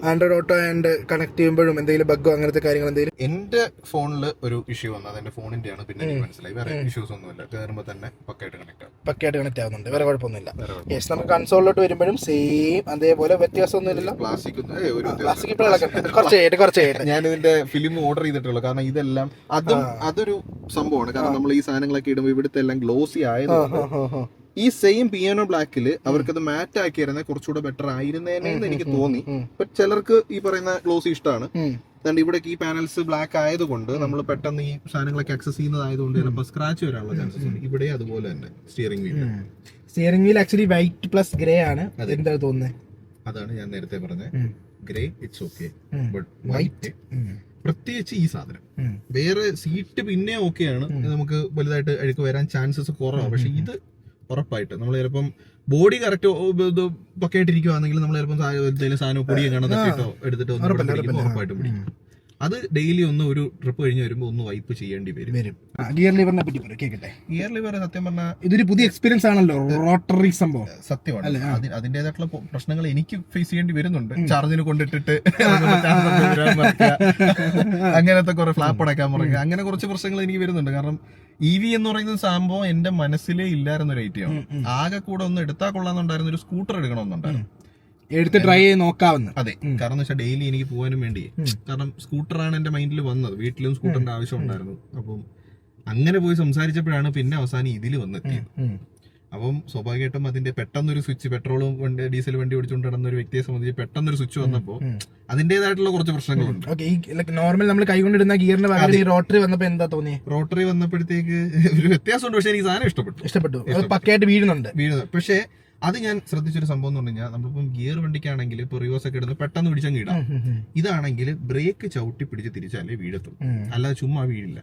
ആൻഡ്രോയിഡ് ഓട്ടോ ആൻഡ് കണക്ട് ചെയ്യുമ്പോഴും എന്തെങ്കിലും ബഗ്ഗോ അങ്ങനത്തെ കാര്യങ്ങൾ എന്തെങ്കിലും? എന്റെ ഫോണിൽ ഒരു ഇഷ്യൂ വന്നത് എന്റെ ഫോണിന്റെയാണ്. പിന്നെ എനിക്ക് മനസ്സിലായി വേറെ ഇഷ്യൂസ് ഒന്നുമില്ല. കയറുമ്പോൾ തന്നെ പക്കയായിട്ട് കണക്ട് ആവുന്നുണ്ട്, വേറെ കുഴപ്പമൊന്നുമില്ല. യെസ്, നമുക്ക് കൺസോളിലോട്ട് വരുമ്പോഴും സെയിം അതേപോലെ വ്യത്യാസമൊന്നുമില്ലല്ലോ. പ്ലാസ്റ്റിക് കുറച്ച് ഞാൻ ഇതിന്റെ ഫിലിം ഓർഡർ ചെയ്തിട്ടുള്ളൂ. കാരണം ഇതെല്ലാം അതൊരു സംഭവമാണ്. കാരണം നമ്മൾ ഈ സാധനങ്ങളൊക്കെ ഇടുമ്പോൾ ഇവിടുത്തെ എല്ലാം ഗ്ലോസി ആയതുകൊണ്ട് ഈ സെയിം പിയാനോ ബ്ലാക്കിൽ അവർക്കത് മാറ്റ് ആക്കിയിരുന്ന കുറച്ചുകൂടെ ബെറ്റർ ആയിരുന്നേനെന്ന് എനിക്ക് തോന്നി. ബട്ട് ചിലർക്ക് ഈ പറയുന്ന ഗ്ലോസി ഇഷ്ടമാണ്. അതുകൊണ്ട് ഇവിടെ ഈ പാനൽസ് ബ്ലാക്ക് ആയതുകൊണ്ട് നമ്മൾ പെട്ടെന്ന് ഈ സാധനങ്ങളൊക്കെ ആക്സസ് ചെയ്യുന്നതായതുകൊണ്ട് ചിലപ്പോൾ സ്ക്രാച്ച് വരാനുള്ള ചാൻസസ് ഉണ്ട്. ഇവിടെ അതുപോലെ തന്നെ steering wheel actually white plus grey ആണ്. എന്താ തോന്നുന്നത്? അതാണ് ഞാൻ നേരത്തെ പറഞ്ഞത്, grey it's okay, but white പ്രത്യേകിച്ച് ഈ സാധനം. വേറെ സീറ്റ് പിന്നെ ഓക്കെയാണ്, നമുക്ക് വലുതായിട്ട് അഴുക്ക് വരാൻ ചാൻസസ് കുറവാണ്. പക്ഷെ ഇത് ഉറപ്പായിട്ട് നമ്മൾ ചിലപ്പം ബോഡി കറക്റ്റ് പക്കയായിട്ടിരിക്കുവാണെങ്കിൽ നമ്മൾ ചിലപ്പം എന്തെങ്കിലും സാധനം പൊടിയും കാണാൻ തട്ടിട്ടോ എടുത്തിട്ടോ ഉറപ്പായിട്ടും പിടിക്കും. അത് ഡെയിലി ഒരു ട്രിപ്പ് കഴിഞ്ഞ് വരുമ്പോൾ ഒന്ന് വൈപ്പ് ചെയ്യേണ്ടി വരും. ഗിയർ ലിവറിനെ പറ്റി കേൾക്കട്ടെ. ഗിയർ ലിവർ സത്യം പറഞ്ഞാൽ ഇതൊരു പുതിയ എക്സ്പീരിയൻസ് ആണല്ലോ, റോട്ടറി സംഭവം. സത്യമാണ്, അതിന്റേതായിട്ടുള്ള പ്രശ്നങ്ങൾ എനിക്ക് ഫേസ് ചെയ്യേണ്ടി വരുന്നുണ്ട്. ചാർജിന് കൊണ്ടിട്ടിട്ട് അങ്ങനത്തെ കുറെ ഫ്ലാപ്പ് അടക്കാൻ പറയുക, അങ്ങനെ കുറച്ച് പ്രശ്നങ്ങൾ എനിക്ക് വരുന്നുണ്ട്. കാരണം EV എന്ന് പറയുന്ന സംഭവം എന്റെ മനസ്സിലേ ഇല്ലായിരുന്ന ഒരു ഐറ്റമാണ്. ആകെ കൂടെ ഒന്ന് എടുത്താൽ കൊള്ളാന്നുണ്ടായിരുന്നു, ഒരു സ്കൂട്ടർ എടുക്കണമെന്നുണ്ടായിരുന്നു. എടുത്ത് ട്രൈ ചെയ്ത് നോക്കാവുന്ന. അതെ, കാരണം എന്ന് വെച്ചാൽ ഡെയിലി എനിക്ക് പോകാനും വേണ്ടി. കാരണം സ്കൂട്ടറാണ് എന്റെ മൈൻഡിൽ വന്നത്, വീട്ടിലും സ്കൂട്ടറിന്റെ ആവശ്യം ഉണ്ടായിരുന്നു. അപ്പം അങ്ങനെ പോയി സംസാരിച്ചപ്പോഴാണ് പിന്നെ അവസാനം ഇതിൽ വന്നെത്തിയത്. അപ്പം സ്വാഭാവികമായിട്ടും അതിന്റെ പെട്ടെന്നൊരു സ്വിച്ച്, പെട്രോളും വണ്ടി ഡീസൽ വണ്ടി ഓടിച്ചുകൊണ്ട് നടന്ന ഒരു വ്യക്തിയെ സംബന്ധിച്ച് പെട്ടെന്നൊരു സ്വിച്ച് വന്നപ്പോൾ അതിന്റേതായിട്ടുള്ള കുറച്ച് പ്രശ്നങ്ങളുണ്ട്. നോർമൽ നമ്മൾ കൈകൊണ്ടിടുന്ന ഗിയറിന് പകരം റോട്ടറി വന്നപ്പോൾ എന്താ തോന്നി? റോട്ടറി വന്നപ്പോഴത്തേക്ക് ഒരു വ്യത്യാസമുണ്ട്. പക്ഷെ എനിക്ക് സാധനം ഇഷ്ടപ്പെട്ടു. പക്കയായിട്ട് വീഴുന്നുണ്ട്. പക്ഷേ അത് ഞാൻ ശ്രദ്ധിച്ചൊരു സംഭവം എന്ന് പറഞ്ഞാൽ, നമ്മളിപ്പം ഗിയർ വണ്ടിക്കാണെങ്കിൽ ഇപ്പൊ റിവേഴ്സ് ഒക്കെ ഇടുന്നത് പെട്ടെന്ന് പിടിച്ചങ്ങ് ഇടാം. ഇതാണെങ്കിൽ ബ്രേക്ക് ചവിട്ടി പിടിച്ച് തിരിച്ചാലേ വീഴത്തും, അല്ലാതെ ചുമ്മാ വീഴില്ല.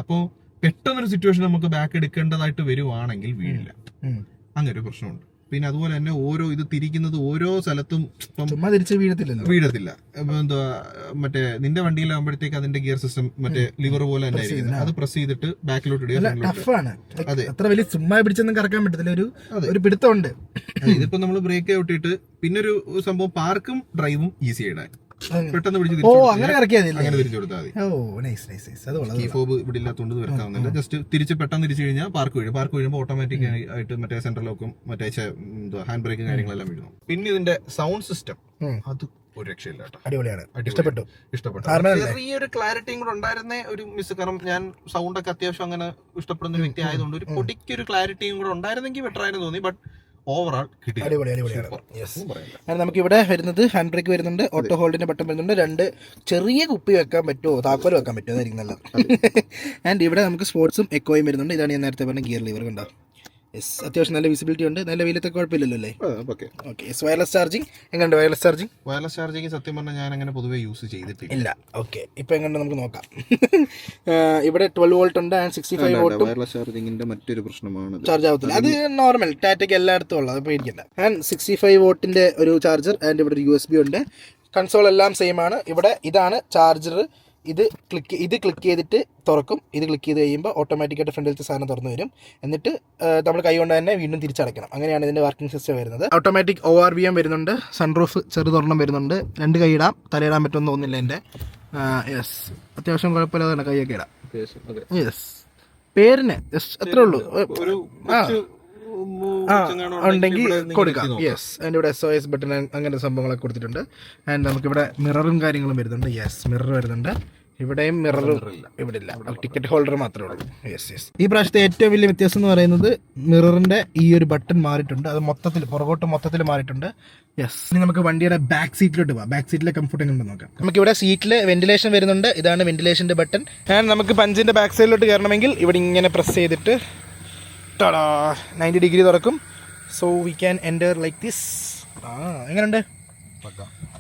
അപ്പോ പെട്ടെന്നൊരു സിറ്റുവേഷൻ നമുക്ക് ബാക്ക് എടുക്കേണ്ടതായിട്ട് വരുവാണെങ്കിൽ വീഴില്ല. അങ്ങനെ ഒരു പ്രശ്നമുണ്ട്. പിന്നെ അതുപോലെ തന്നെ ഇത് തിരിക്കുന്നത് ഓരോ സ്ഥലത്തും വീഴത്തില്ല. എന്താ മറ്റേ നിന്റെ വണ്ടിയിലാകുമ്പോഴത്തേക്ക് അതിന്റെ ഗിയർ സിസ്റ്റം മറ്റേ ലിവർ പോലെ തന്നെ ആയിരിക്കും. അത് പ്രസ് ചെയ്തിട്ട് ബാക്കിലോട്ട് ഇടുക. അതെ, അത്ര വലിയ ചുമ്മാ പിടിച്ചൊന്നും കറക്കാൻ പറ്റത്തില്ല, ഒരു പിടുത്തമുണ്ട്. ഇതിപ്പോ നമ്മൾ ബ്രേക്ക് ഔട്ടിട്ട് പിന്നെ ഒരു സംഭവം പാർക്കും ഡ്രൈവും ഈസി ഇടാൻ. പെട്ടെന്ന് പിടിച്ച് ഓ അങ്ങനെ കറക്കിയാൽ അങ്ങനെ തിരിച്ചു കൊടുത്താൽ മതി. ഓ നൈസ് നൈസ് നൈസ്. അത് വളരെ കീ ഫോബ് ഇവിടെ ഇല്ലാത്തതുകൊണ്ട് വെക്കാവുന്നില്ല. ജസ്റ്റ് പെട്ടെന്ന് തിരിച്ചു കഴിഞ്ഞാൽ പാർക്ക് വീഴുമ്പോൾ ഓട്ടോമാറ്റിക് ആയിട്ട് മറ്റേ സെൻട്രൽ ലോക്കും മറ്റേ ഹാൻഡ് ബ്രേക്കും കാര്യങ്ങളെല്ലാം വീഴുന്നു. പിന്നെ ഇതിന്റെ സൗണ്ട് സിസ്റ്റം അത് ഒരു രക്ഷയില്ല കേട്ടോ. അടിപൊളിയാണ്, ഇഷ്ടപ്പെട്ടു. ചെറിയൊരു ക്ലാരിറ്റിയും കൂടെ ഉണ്ടായിരുന്നേ ഒരു മിസ്. കാരണം ഞാൻ സൗണ്ട് ഒക്കെ അത്യാവശ്യം അങ്ങനെ ഇഷ്ടപ്പെടുന്ന ഒരു വ്യക്തി ആയതുകൊണ്ട് ഒരു പൊടിക്കൊരു ക്ലാരിറ്റിയും കൂടെ ഉണ്ടായിരുന്നെങ്കിൽ ബെറ്റർ ആയിരുന്നു തോന്നി. ബട്ട് ഓവറോൾ കിട്ടി. അടിപൊളിയാണ്. നമുക്ക് ഇവിടെ വരുന്നത് ഹാൻഡ് ബ്രേക്ക് വരുന്നുണ്ട്, ഓട്ടോ ഹോൾഡിന്റെ ബട്ടൺ വരുന്നുണ്ട്, 2 ചെറിയ കുപ്പി വെക്കാൻ പറ്റുമോ, താക്കോൽ വെക്കാൻ പറ്റുമോ, അതായിരിക്കും നല്ലത്. ആൻഡ് ഇവിടെ നമുക്ക് സ്പോർട്സും എക്കോയും വരുന്നുണ്ട്. ഇതാണ് ഞാൻ നേരത്തെ പറഞ്ഞ ഗിയർ ലിവർ. കണ്ടോ, യെസ്, അത്യാവശ്യം നല്ല വിസിബിലിറ്റി ഉണ്ട്. നല്ല വെയിലത്തെ കുഴപ്പമില്ലല്ലോ അല്ലേ? ഓക്കെ. വയർലെസ് ചാർജിങ് എങ്ങനെയുണ്ട്? വയർലെസ് ചാർജിങ് സത്യം പറഞ്ഞാൽ ഞാൻ അങ്ങനെ പൊതുവെ യൂസ് ചെയ്തിട്ടില്ല. ഓക്കെ, ഇപ്പൊ എങ്ങനെ നമുക്ക് നോക്കാം. ഇവിടെ 12 വോൾട്ട് ഉണ്ട് ആൻഡ് 65 വോൾട്ടും. വയർലെസ് ചാർജിങ്ങിന്റെ മറ്റൊരു പ്രശ്നമാണ് ചാർജ് ആവത്തില്ല, അത് നോർമൽ ടാറ്റയ്ക്ക് എല്ലായിടത്തും ഉള്ളത്, അപ്പോൾ ഇരിക്കില്ല. ആൻഡ് 65 വോട്ടിന്റെ ഒരു ചാർജർ ആൻഡ് ഇവിടെ ഒരു USB ഉണ്ട്. കൺസോൾ എല്ലാം സെയിം ആണ്. ഇവിടെ ഇതാണ് ചാർജർ. ഇത് ക്ലിക്ക് ചെയ്തിട്ട് തുറക്കും. ഇത് ക്ലിക്ക് ചെയ്ത് കഴിയുമ്പോൾ ഓട്ടോമാറ്റിക്കായിട്ട് ഫ്രണ്ടിലത്തെ സാധനം തുറന്നു വരും. എന്നിട്ട് നമ്മൾ കൈ കൊണ്ട് തന്നെ വീണ്ടും തിരിച്ചടയ്ക്കണം. അങ്ങനെയാണ് ഇതിൻ്റെ വർക്കിംഗ് സിസ്റ്റം വരുന്നത്. ഓട്ടോമാറ്റിക് ORVM വരുന്നുണ്ട്. സൺറൂഫ് ചെറുതൊരെണ്ണം വരുന്നുണ്ട്. 2 കൈ ഇടാം. തലയിടാൻ പറ്റുമെന്ന് തോന്നുന്നില്ല എൻ്റെ. യെസ്, അത്യാവശ്യം കുഴപ്പമില്ലാതെ കൈയൊക്കെ ഇടാം. യെസ്, പേരിന് ജസ്റ്റ് അത്രേ ഉള്ളൂ. ഉണ്ടെങ്കിൽ കൊടുക്കാം. യെസ്, അതിൻ്റെ ഇവിടെ SOS ബട്ടൺ അങ്ങനെ സംഭവങ്ങളൊക്കെ കൊടുത്തിട്ടുണ്ട്. ആൻഡ് നമുക്കിവിടെ മിററും കാര്യങ്ങളും വരുന്നുണ്ട്. യെസ്, മിറർ വരുന്നുണ്ട്. ഇവിടെയും മിററും ഇവിടെ ഇല്ല, ടിക്കറ്റ് ഹോൾഡർ മാത്രമേ ഉള്ളൂ. യെസ്. ഈ പ്രാവശ്യത്തെ ഏറ്റവും വലിയ വ്യത്യാസം എന്ന് പറയുന്നത് മിററിന്റെ ഈ ഒരു ബട്ടൺ മാറിയിട്ടുണ്ട്. അത് പുറകോട്ട് മൊത്തത്തിൽ മാറിയിട്ടുണ്ട്. യെസ്, ഇനി നമുക്ക് വണ്ടിയുടെ ബാക്ക് സീറ്റിലോട്ട് പോകാം. ബാക്ക് സീറ്റിലെ കംഫർട്ട് എങ്ങനെ നോക്കാം. നമുക്കിവിടെ സീറ്റിൽ വെന്റിലേഷൻ വരുന്നുണ്ട്. ഇതാണ് വെന്റിലേഷന്റെ ബട്ടൺ. ആൻഡ് നമുക്ക് പഞ്ചിന്റെ ബാക്ക് സൈഡിലോട്ട് കയറണമെങ്കിൽ ഇവിടെ ഇങ്ങനെ പ്രസ് ചെയ്തിട്ട് 90 ഡിഗ്രി തുറക്കും. So we can enter like this. എങ്ങനെയുണ്ട്?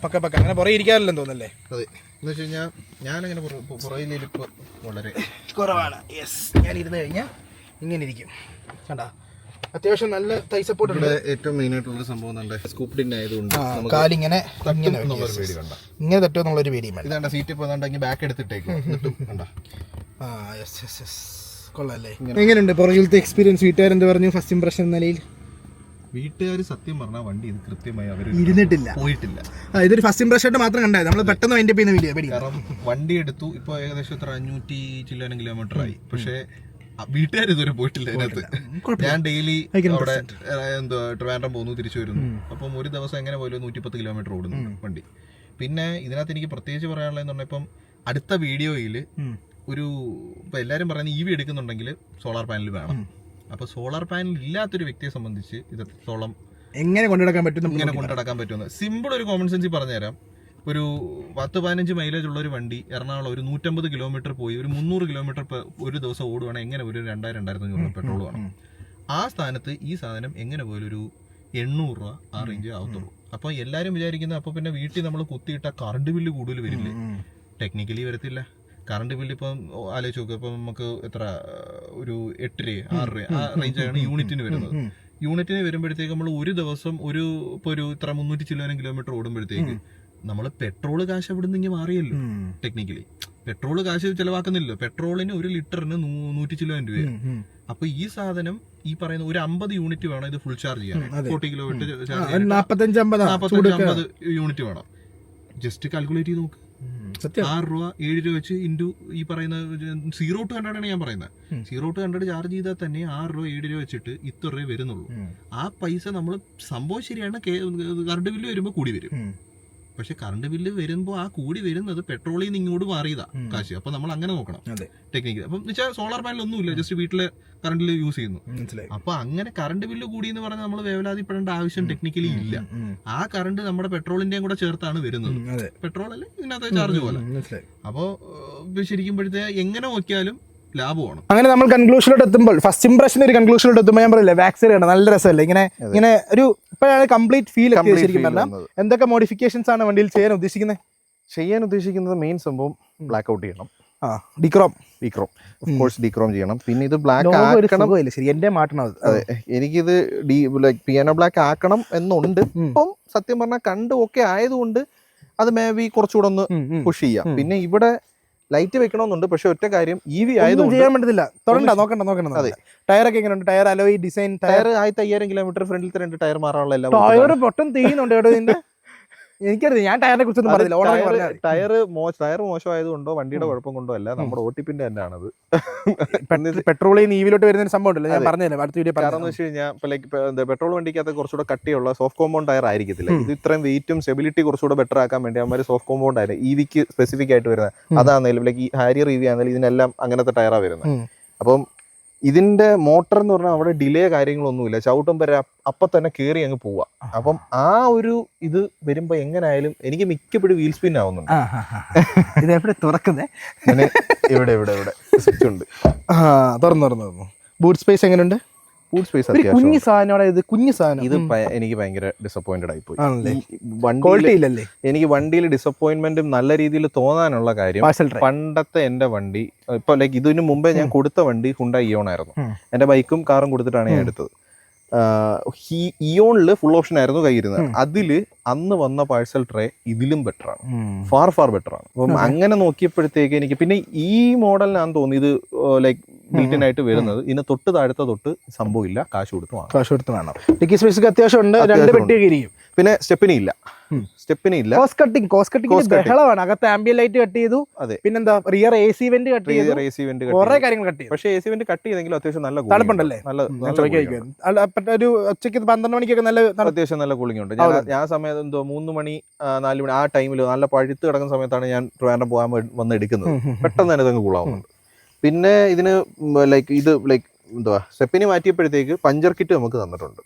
പക്ക അങ്ങനെ പുറകെ ഇരിക്കാറില്ലെന്ന് തോന്നല്ലേ? അതെ, എന്ന് വെച്ച് കഴിഞ്ഞാൽ ഞാനങ്ങനെ പുറകിലിരിപ്പ് വളരെ കുറവാണ്. യെസ്, ഞാൻ ഇരുന്ന് കഴിഞ്ഞാൽ ഇങ്ങനെ ഇരിക്കും. കണ്ടാ, അത്യാവശ്യം നല്ല തൈ സപ്പോർട്ട് ഉണ്ട്. ഏറ്റവും മെയിൻ ആയിട്ടുള്ള സംഭവം സ്കൂപ്പിഡിന്റെ ആയതുകൊണ്ട് കാലിങ്ങനെ ഇങ്ങനെ തട്ടുമോ എന്നുള്ളൊരു പേടി. ഇതാണ്ട് സീറ്റ് ഇപ്പോൾ ബാക്ക് എടുത്തിട്ടേക്കും. കൊള്ളാല്ലേ? എങ്ങനെയുണ്ട് പുറകിലത്തെ എക്സ്പീരിയൻസ്? വീട്ടുകാരെന്ത് പറഞ്ഞു ഫസ്റ്റ് ഇംപ്രഷൻ നിലയിൽ? വീട്ടുകാർ സത്യം പറഞ്ഞാൽ വണ്ടി ഇത് കൃത്യമായി അവർ പോയിട്ടില്ല. ഇതൊരു ഫസ്റ്റ് ഇംപ്രഷൻ മാത്രം കണ്ടായത്. നമ്മൾ പെട്ടെന്ന് വൈൻഡപ്പ് ചെയ്യുന്ന വീഡിയോ. കാരണം വണ്ടി എടുത്തു, ഇപ്പൊ ഏകദേശം 500 ചില്ലാനും കിലോമീറ്റർ ആയി. പക്ഷേ വീട്ടുകാർ ഇതുവരെ പോയിട്ടില്ല അതിനകത്ത്. ഞാൻ ഡെയിലി അവിടെ ട്രിവാൻഡ്രം പോകുന്നു, തിരിച്ചു വരുന്നു. അപ്പം ഒരു ദിവസം എങ്ങനെ പോലും 110 കിലോമീറ്റർ ഓടുന്നു വണ്ടി. പിന്നെ ഇതിനകത്ത് എനിക്ക് പ്രത്യേകിച്ച് പറയാനുള്ളതെന്ന് പറഞ്ഞാൽ ഇപ്പം അടുത്ത വീഡിയോയിൽ ഇപ്പൊ എല്ലാരും പറയുന്നത് EV എടുക്കുന്നുണ്ടെങ്കിൽ സോളാർ പാനൽ വേണം. അപ്പൊ സോളാർ പാനൽ ഇല്ലാത്തൊരു വ്യക്തിയെ സംബന്ധിച്ച് ഇത് എത്രത്തോളം എങ്ങനെ കൊണ്ടുനടക്കാൻ പറ്റുമെന്ന് സിമ്പിൾ ഒരു കോമൺ സെൻസിൽ പറഞ്ഞുതരാം. ഒരു 10-15 മൈലേജ് ഉള്ള ഒരു വണ്ടി എറണാകുളം ഒരു 150 കിലോമീറ്റർ പോയി ഒരു 300 കിലോമീറ്റർ ഒരു ദിവസം ഓടുവാണെങ്കിൽ എങ്ങനെ ഒരു 2000-2500 പെട്രോൾ വേണം. ആ സ്ഥാനത്ത് ഈ സാധനം എങ്ങനെ പോലും ഒരു 800 രൂപ ആ റേഞ്ച് ആവത്തുള്ളൂ. അപ്പൊ എല്ലാരും വിചാരിക്കുന്നത് അപ്പൊ പിന്നെ വീട്ടിൽ നമ്മൾ കുത്തിയിട്ട കറണ്ട് ബില്ല് കൂടുതൽ വരില്ലേ? ടെക്നിക്കലി വരത്തില്ല. കറണ്ട് ബില്ല് ഇപ്പം ആലോചിച്ച് നോക്കുക. ഇപ്പം നമുക്ക് എത്ര ഒരു 8 രൂപ 6 രൂപ ആ റേഞ്ചാണ് യൂണിറ്റിന് വരുന്നത്. യൂണിറ്റിന് വരുമ്പോഴത്തേക്ക് നമ്മൾ ഒരു ദിവസം ഇപ്പൊ ഒരു ഇത്ര 300 ചില്ലോനം കിലോമീറ്റർ ഓടുമ്പോഴത്തേക്ക് നമ്മൾ പെട്രോൾ കാശ് അവിടെ നിന്ന് മാറിയല്ലോ. ടെക്നിക്കലി പെട്രോൾ കാശ് ചെലവാക്കുന്നില്ലല്ലോ. പെട്രോളിന് 1 ലിറ്ററിന് 100 ചില്ലോനം രൂപ. അപ്പൊ ഈ സാധനം ഈ പറയുന്ന ഒരു 50 യൂണിറ്റ് വേണം ഇത് ഫുൾ ചാർജ് ചെയ്യാൻ. 40 കിലോമീറ്റർ 45-50 യൂണിറ്റ് വേണം. ജസ്റ്റ് കാൽക്കുലേറ്റ് ചെയ്ത് നോക്ക്. 6 രൂപ 7 രൂപ വെച്ച് ഇൻറ്റു ഈ പറയുന്ന 0 to 100 ആണ് ഞാൻ പറയുന്നത്. 0 to 100 ചാർജ് ചെയ്താൽ തന്നെ 6 രൂപ 7 രൂപ വെച്ചിട്ട് ഇത്ര രൂപ വരുന്നുള്ളൂ. ആ പൈസ നമ്മൾ സംഭവം ശരിയാണ്, കറണ്ട് ബില്ല് വരുമ്പോൾ കൂടി വരും. പക്ഷെ കറണ്ട് ബില്ല് വരുമ്പോൾ ആ കൂടി വരുന്നത് പെട്രോളിൽ നിന്ന് ഇങ്ങോട്ട് മാറിയതാ കാശ്. അപ്പൊ നമ്മൾ അങ്ങനെ നോക്കണം ടെക്നിക്കലി. അപ്പം വെച്ചാൽ സോളാർ പാനൽ ഒന്നുമില്ല, ജസ്റ്റ് വീട്ടില് കറണ്ടിൽ യൂസ് ചെയ്യുന്നു. അപ്പൊ അങ്ങനെ കറണ്ട് ബില്ല് കൂടി എന്ന് പറഞ്ഞാൽ നമ്മൾ വേവലാതിപ്പെടേണ്ട ആവശ്യം ടെക്നിക്കലി ഇല്ല. ആ കറണ്ട് നമ്മുടെ പെട്രോളിന്റെയും കൂടെ ചേർത്താണ് വരുന്നത്. പെട്രോൾ അല്ലേ ഇതിനകത്ത് ചാർജ് പോലെ. അപ്പോ ശരിക്കുമ്പോഴത്തെ എങ്ങനെ നോക്കിയാലും ലാഭമാണ്. അങ്ങനെ നമ്മൾ കൺക്ലൂഷനിലോട്ട് എത്തുമ്പോൾ ഫസ്റ്റ് ഇംപ്രഷൻ ഒരു കൺക്ലൂഷനിലോട്ട് എത്തുമ്പോൾ ഞാൻ പറയില്ലേ, ബാക്ക് സൈഡ് ആണ് നല്ല രസമല്ലേ? ഇങ്ങനെ ഒരു ഇപ്പോഴാണ് കംപ്ലീറ്റ് ഫീൽ ശരിക്കും പറഞ്ഞാൽ. എന്തൊക്കെ മോഡിഫിക്കേഷൻസ് ആണ് വണ്ടിയിൽ ചെയ്യാൻ ഉദ്ദേശിക്കുന്നത്? മെയിൻ സംഭവം ബ്ലാക്ക് ഔട്ട് ചെയ്യണം. ഡിക്രോം ഓഫ് കോഴ്സ് ഡിക്രോം ചെയ്യണം. പിന്നെ ഇത് ബ്ലാക്ക് ആക്കണം. ശരി, എന്റെ മാറ്റണം. അതെ, എനിക്കിത് പിയാനോ ബ്ലാക്ക് ആക്കണം എന്നുണ്ട്. ഇപ്പം സത്യം പറഞ്ഞാൽ കണ്ട് ഓക്കെ ആയതുകൊണ്ട് അത് മേ ബി കുറച്ചുകൂടെ ഒന്ന് പുഷ് ചെയ്യാം. പിന്നെ ഇവിടെ ലൈറ്റ് വെക്കണമെന്നുണ്ട്. പക്ഷെ ഒറ്റ കാര്യം EV ആയതുകൊണ്ട് ചെയ്യാൻ പറ്റത്തില്ല. നോക്കണ്ട. അതെ, ടയറൊക്കെ എങ്ങനെയുണ്ട്? Tyre alloy design. Tyre 1500 kilometre ഫ്രണ്ടിലത്തെ 2 ടയർ മാറാനുള്ള എല്ലാം. ടയർ പൊട്ടം തീയുന്നുണ്ട് കേട്ടോ ഇതിന്റെ. എനിക്കറിയാം, ഞാൻ ടയറിനെ കുറിച്ചൊന്നും പറഞ്ഞില്ല. ഓണർ പറഞ്ഞാൽ ടയർ മോശമായതുകൊണ്ടോ വണ്ടിയുടെ കുഴപ്പം കൊണ്ടോ അല്ല, നമ്മുടെ ഓട്ടിപ്പിന്റെ തന്നെയാണത്. പെട്രോളിൽ നിന്ന് ഈവിലോട്ട് വരുന്ന സംഭവം ഉണ്ടല്ലോ, ഞാൻ പറഞ്ഞില്ല അടുത്ത വീഡിയോ. കാരണം എന്ന് വെച്ച് കഴിഞ്ഞാൽ പെട്രോൾ വണ്ടിക്കകത്ത് കുറച്ചുകൂടെ കട്ടിയുള്ള സോഫ്റ്റ് കോമ്പൗണ്ട് ടയർ ആയിരിക്കത്തില്ല. ഇത് ഇത്രയും വെയിറ്റും സ്റ്റെബിലിറ്റി കുറച്ചുകൂടെ ബെറ്റർ ആക്കാൻ വേണ്ടി അവന്മാർ സോഫ്റ്റ് കോമ്പൗണ്ട് ആയിരുന്നു ഇവിക്ക് സ്പെസിഫിക് ആയിട്ട് വരുന്നത്. അതാണെങ്കിലും ഈ ഹാരിയർ ഇവി ആണെങ്കിലും ഇതിനെല്ലാം അങ്ങനത്തെ ടയറാണ് വരുന്നത്. അപ്പം ഇതിന്റെ മോട്ടർ എന്ന് പറഞ്ഞാൽ അവിടെ ഡിലേ കാര്യങ്ങളൊന്നുമില്ല, ചവിട്ടുമ്പോൾ അപ്പം തന്നെ കയറി അങ്ങ് പോവാ. അപ്പം ആ ഒരു ഇത് വരുമ്പോ എങ്ങനെയായാലും എനിക്ക് മിക്കപ്പോഴും വീൽ സ്പിൻ ആവുന്നുണ്ട്. ഇതെവിടെ തുറക്കുന്നേ? ഇവിടെ ഇവിടെ ഇവിടെ സ്വിച്ച് ഉണ്ട്. തുറന്നു. ബൂട്ട് സ്പേസ് എങ്ങനെയുണ്ട്? ഫുഡ് സ്പേസ് കുഞ്ഞു സാധനം, കുഞ്ഞു സാധനം. ഇത് എനിക്ക് ഭയങ്കര ഡിസപ്പോയിന്റഡ് ആയിപ്പോയി. എനിക്ക് വണ്ടിയിൽ ഡിസപ്പോയിന്റ്മെന്റും നല്ല രീതിയിൽ തോന്നാനുള്ള കാര്യം, പണ്ടത്തെ എന്റെ വണ്ടി ഇപ്പൊ ഇതിനു മുമ്പേ ഞാൻ കൊടുത്ത വണ്ടി ഹുണ്ടായി ഇയോൺ ആയിരുന്നു. എന്റെ ബൈക്കും കാറും കൊടുത്തിട്ടാണ് ഞാൻ എടുത്തത്. ഇയോണില് ഫുൾ ഓപ്ഷൻ ആയിരുന്നു കയ്യിരുന്നത്. അതില് അന്ന് വന്ന പാഴ്സൽ ട്രേ ഇതിലും ബെറ്റർ ആണ്, ഫാർ ബെറ്റർ ആണ്. അപ്പം അങ്ങനെ നോക്കിയപ്പോഴത്തേക്ക് എനിക്ക് പിന്നെ ഈ മോഡലിനാന്ന് തോന്നി ഇത് ബിൽറ്റിൻ ആയിട്ട് വരുന്നത്. ഇതിന് തൊട്ട് താഴത്തെ തൊട്ട് സംഭവമില്ല, കാശ് കൊടുത്ത് വേണം. ഡിക്കി സ്പേസ് അത്യാവശ്യം ഉണ്ട്, 2 പെട്ടിയൊക്കെ ഇരിക്കും. പിന്നെ സ്റ്റെപ്പിനി ഇല്ല. കോസ്റ്റ് കട്ടിംഗ് ബഹളമാണ്. അകത്ത് ആംബിയൻ ലൈറ്റ് കട്ട് ചെയ്തു, പിന്നെന്താ റിയർ AC വെന്റ് കട്ട് ചെയ്തു, കുറെ കാര്യങ്ങൾ കട്ട് ചെയ്തു. പക്ഷേ AC വെന്റ് കട്ട് ചെയ്തെങ്കിലും അത്യാവശ്യം നല്ല തണുപ്പുണ്ടല്ലേ? ഒരു ഉച്ചയ്ക്ക് 12 മണിക്കൊക്കെ നല്ല അത്യാവശ്യം നല്ല കൂളിംഗ് ഉണ്ട്. ഞാൻ സമയത്ത് എന്തോ 3 മണി 4 മണി ആ ടൈമിൽ നല്ല പഴുത്ത് കിടക്കുന്ന സമയത്താണ് ഞാൻ ട്രിവാൻഡ്രം പോകാൻ വന്ന് എടുക്കുന്നത്. പെട്ടെന്ന് തന്നെ ഇതങ്ങ് കൂളാവുന്നുണ്ട്. പിന്നെ ഇതിന് എന്തുവാ സ്റ്റെപ്പിനി മാറ്റിയപ്പോഴത്തേക്ക് പഞ്ചർ കിറ്റ് നമുക്ക് തന്നിട്ടുണ്ട്.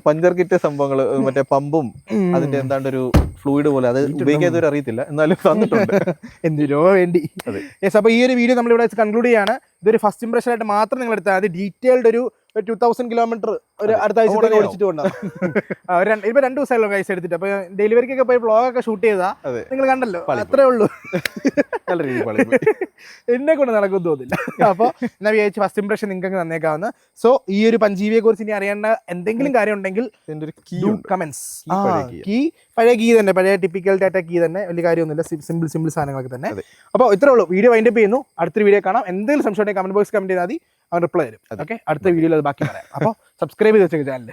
പഞ്ചർ കിറ്റ് സംഭവങ്ങള്, മറ്റേ പമ്പും അതിന്റെ എന്താണ്ട് ഒരു ഫ്ലൂയിഡ് പോലെ, അത് ഉപയോഗിക്കാത്തവർ അറിയത്തില്ല, എന്നാലും തന്നിട്ടുണ്ട്. എന്തിനോ വേണ്ടി. അപ്പൊ ഈ ഒരു വീഡിയോ നമ്മൾ ഇവിടെ കൺക്ലൂഡ് ചെയ്യാണ്. ഇതൊരു ഫസ്റ്റ് ഇംപ്രഷൻ ആയിട്ട് മാത്രം നിങ്ങൾ എടുത്താൽ മതി. ഡീറ്റെയിൽഡ് ഒരു 2000 കിലോമീറ്റർ ഒരു അടുത്ത ആഴ്ച ഓടിച്ചിട്ട് കൊണ്ടാണ്. ഇപ്പൊ 2 ദിവസമായല്ലോ കൈസ് എടുത്തിട്ട്. അപ്പൊ ഡെലിവറിക്കൊക്കെ പോയി വ്ളോഗൊക്കെ ഷൂട്ട് ചെയ്താ നിങ്ങൾ കണ്ടല്ലോ, അത്രേ ഉള്ളൂ. എന്നെ കൊണ്ട് നടക്കും തോന്നില്ല. അപ്പൊ ഞാൻ വിചാരിച്ചു ഫസ്റ്റ് ഇംപ്രഷൻ നിങ്ങൾക്ക് തന്നേക്കാവുന്ന. സോ ഈ ഒരു പഞ്ചീവിയെ കുറിച്ച് ഇനി അറിയേണ്ട എന്തെങ്കിലും കാര്യം ഉണ്ടെങ്കിൽ കമന്റ്സ്. കീ പഴയ കീ തന്നെ, പഴയ ടിപ്പിക്കൽ ടാറ്റ കീ തന്നെ, വലിയ കാര്യമൊന്നുമില്ല, സിമ്പിൾ സാധനങ്ങളൊക്കെ തന്നെ. അപ്പോൾ ഇത്രേ ഉള്ളൂ. വീഡിയോ വൈൻഡപ്പ് ചെയ്യുന്നു. അടുത്തൊരു വീഡിയോ കാണാം. എന്തെങ്കിലും സംശയം ഉണ്ടെങ്കിൽ കമന്റ് ബോക്സ് കമന്റ് ചെയ്താൽ മതി, അവൻ റിപ്ലൈ തരും. ഓക്കെ, അടുത്ത വീഡിയോയിൽ അത് ബാക്കി പറയാം. അപ്പോൾ സബ്സ്ക്രൈബ് ചെയ്ത് വെച്ചേക്ക് ചാനൽ.